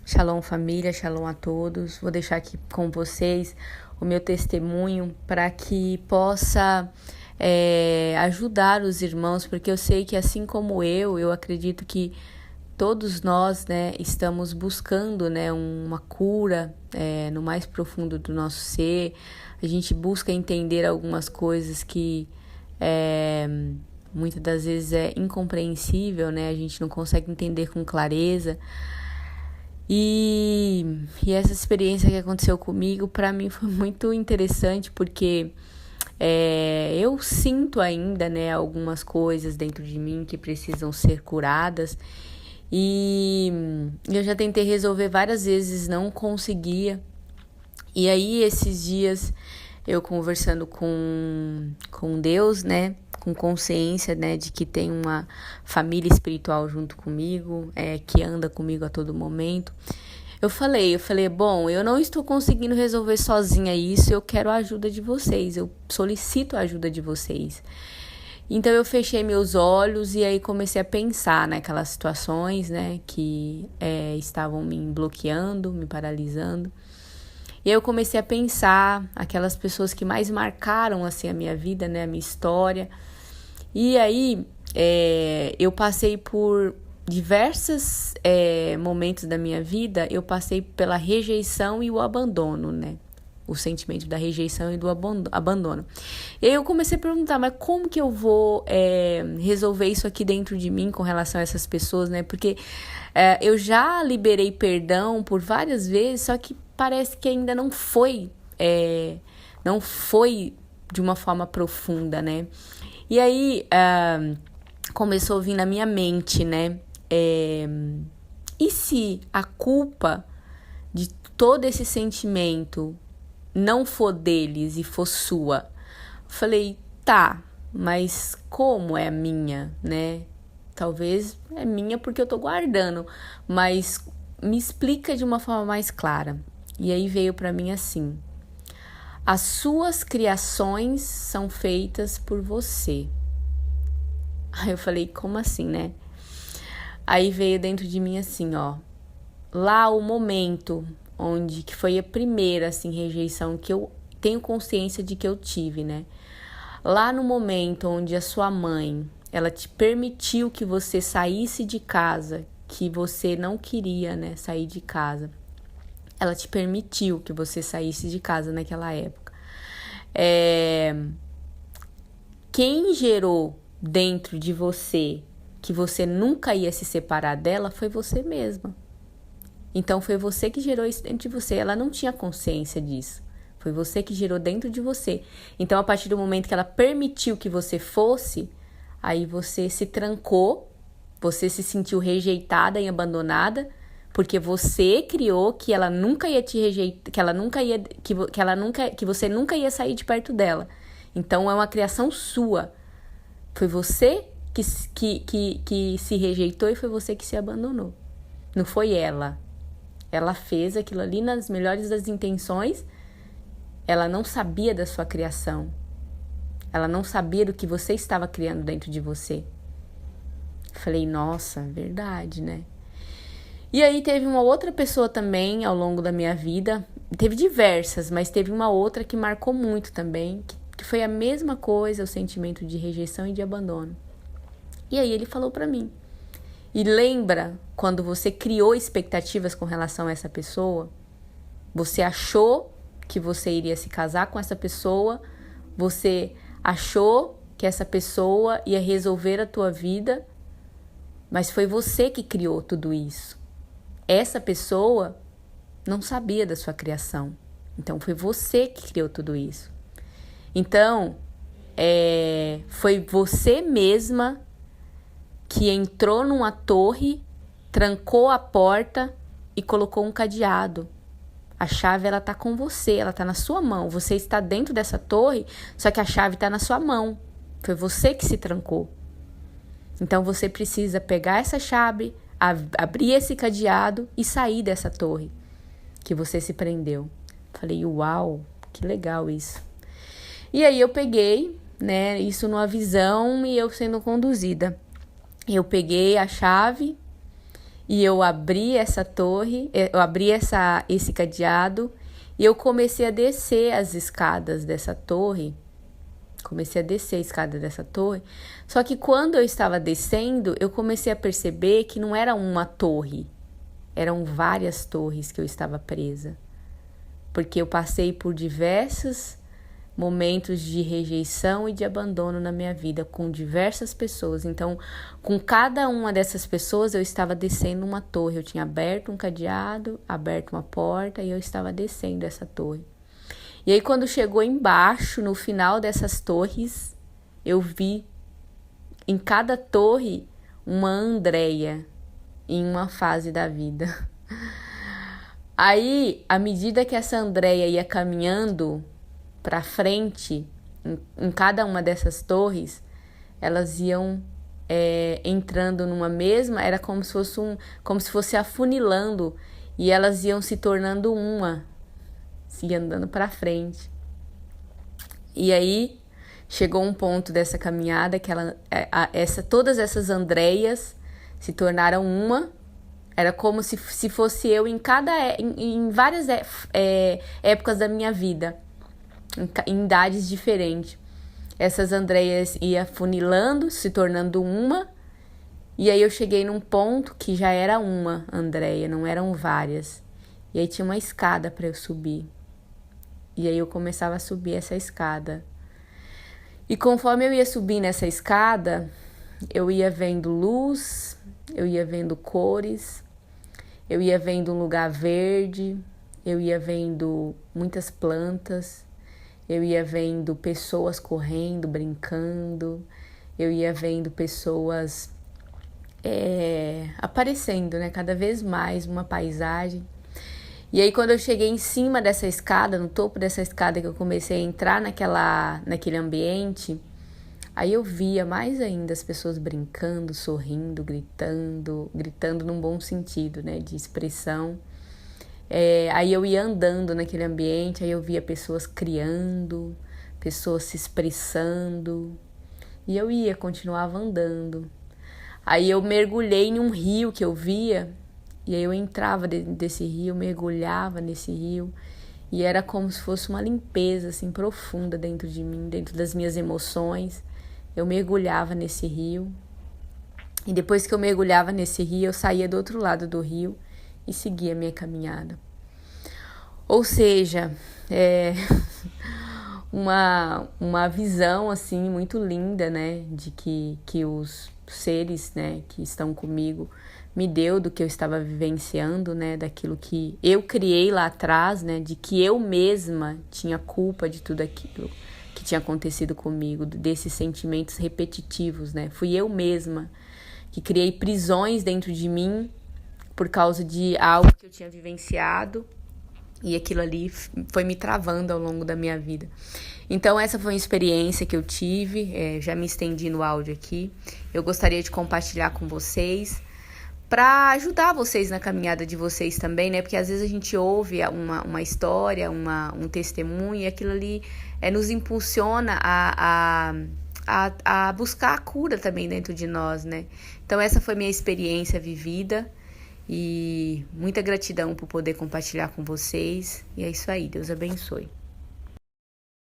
Shalom família, shalom a todos. Vou deixar aqui com vocês o meu testemunho para que possa ajudar os irmãos, porque eu sei que assim como eu acredito que todos nós, né, estamos buscando, né, uma cura no mais profundo do nosso ser. A gente busca entender algumas coisas que muitas das vezes é incompreensível, né? A gente não consegue entender com clareza. E essa experiência que aconteceu comigo, para mim, foi muito interessante, porque eu sinto ainda, né, algumas coisas dentro de mim que precisam ser curadas. E eu já tentei resolver várias vezes, não conseguia. E aí, esses dias, eu conversando com Deus, né, com consciência, né, de que tem uma família espiritual junto comigo, que anda comigo a todo momento. Eu falei, bom, eu não estou conseguindo resolver sozinha isso, eu quero a ajuda de vocês, eu solicito a ajuda de vocês. Então eu fechei meus olhos e aí comecei a pensar naquelas situações, né, que estavam me bloqueando, me paralisando. E aí eu comecei a pensar aquelas pessoas que mais marcaram assim a minha vida, né, a minha história. E aí eu passei por diversos momentos da minha vida, eu passei pela rejeição e o abandono, né? O sentimento da rejeição e do abandono. E aí eu comecei a perguntar, mas como que eu vou resolver isso aqui dentro de mim com relação a essas pessoas, né? Porque eu já liberei perdão por várias vezes, só que parece que ainda não foi de uma forma profunda, né? E aí começou a vir na minha mente, né? E se a culpa de todo esse sentimento não for deles e for sua? Falei, tá, mas como é minha, né? Talvez é minha porque eu tô guardando, mas me explica de uma forma mais clara. E aí veio pra mim assim: as suas criações são feitas por você. Aí eu falei, como assim, né? Aí veio dentro de mim assim, ó. Lá o momento onde que foi a primeira assim rejeição que eu tenho consciência de que eu tive, né? Lá no momento onde a sua mãe, ela te permitiu que você saísse de casa, que você não queria, né, sair de casa. Ela te permitiu que você saísse de casa naquela época. Quem gerou dentro de você que você nunca ia se separar dela foi você mesma. Então foi você que gerou isso dentro de você. Ela não tinha consciência disso. Foi você que gerou dentro de você. Então a partir do momento que ela permitiu que você fosse, aí você se trancou, você se sentiu rejeitada e abandonada, porque você criou que ela nunca ia te rejeitar, que você nunca ia sair de perto dela. Então é uma criação sua. Foi você que se rejeitou e foi você que se abandonou. Não foi ela. Ela fez aquilo ali nas melhores das intenções. Ela não sabia da sua criação. Ela não sabia do que você estava criando dentro de você. Falei, nossa, verdade, né? E aí teve uma outra pessoa também ao longo da minha vida. Teve diversas, mas teve uma outra que marcou muito também, que foi a mesma coisa, o sentimento de rejeição e de abandono. E aí ele falou pra mim: e lembra quando você criou expectativas com relação a essa pessoa? Você achou que você iria se casar com essa pessoa, você achou que essa pessoa ia resolver a tua vida, mas foi você que criou tudo isso. Essa pessoa não sabia da sua criação, então foi você que criou tudo isso. Então, foi você mesma que entrou numa torre, trancou a porta e colocou um cadeado. A chave, ela tá com você, ela tá na sua mão. Você está dentro dessa torre, só que a chave tá na sua mão. Foi você que se trancou. Então você precisa pegar essa chave, abrir esse cadeado e sair dessa torre que você se prendeu. Falei, uau, que legal isso. E aí eu peguei, né, isso numa visão e eu sendo conduzida. Eu peguei a chave e eu abri essa torre, eu abri esse cadeado e eu comecei a descer as escadas dessa torre. Comecei a descer a escada dessa torre. Só que quando eu estava descendo, eu comecei a perceber que não era uma torre. Eram várias torres que eu estava presa. Porque eu passei por diversos momentos de rejeição e de abandono na minha vida, com diversas pessoas. Então, com cada uma dessas pessoas, eu estava descendo uma torre. Eu tinha aberto um cadeado, aberto uma porta e eu estava descendo essa torre. E aí, quando chegou embaixo, no final dessas torres, eu vi em cada torre uma Andréia em uma fase da vida. Aí, à medida que essa Andréia ia caminhando para frente, em cada uma dessas torres, elas iam entrando numa mesma, era como se fosse afunilando, e elas iam se tornando uma, se andando para frente. E aí chegou um ponto dessa caminhada que todas essas Andréias se tornaram uma. Era como se fosse eu em várias épocas da minha vida, em idades diferentes. Essas Andréias iam funilando, se tornando uma, e aí eu cheguei num ponto que já era uma Andréia, não eram várias. E aí tinha uma escada para eu subir. E aí eu começava a subir essa escada. E conforme eu ia subindo essa escada, eu ia vendo luz, eu ia vendo cores, eu ia vendo um lugar verde, eu ia vendo muitas plantas, eu ia vendo pessoas correndo, brincando, eu ia vendo pessoas aparecendo, né? Cada vez mais uma paisagem. E aí, quando eu cheguei em cima dessa escada, no topo dessa escada, que eu comecei a entrar naquele ambiente, aí eu via mais ainda as pessoas brincando, sorrindo, gritando num bom sentido, né, de expressão. Aí eu ia andando naquele ambiente, aí eu via pessoas criando, pessoas se expressando, e eu continuava andando. Aí eu mergulhei em um rio que eu via, e aí eu entrava desse rio, mergulhava nesse rio, e era como se fosse uma limpeza assim, profunda dentro de mim, dentro das minhas emoções. Eu mergulhava nesse rio, e depois que eu mergulhava nesse rio, eu saía do outro lado do rio e seguia a minha caminhada. Ou seja, uma visão assim muito linda, né, de que os seres, né, que estão comigo me deu do que eu estava vivenciando, né, daquilo que eu criei lá atrás, né, de que eu mesma tinha culpa de tudo aquilo que tinha acontecido comigo, desses sentimentos repetitivos, né, fui eu mesma que criei prisões dentro de mim por causa de algo que eu tinha vivenciado, e aquilo ali foi me travando ao longo da minha vida. Então essa foi uma experiência que eu tive, já me estendi no áudio aqui, eu gostaria de compartilhar com vocês, para ajudar vocês na caminhada de vocês também, né? Porque às vezes a gente ouve uma história, um testemunho, e aquilo ali nos impulsiona a buscar a cura também dentro de nós, né? Então essa foi minha experiência vivida, e muita gratidão por poder compartilhar com vocês. E é isso aí, Deus abençoe.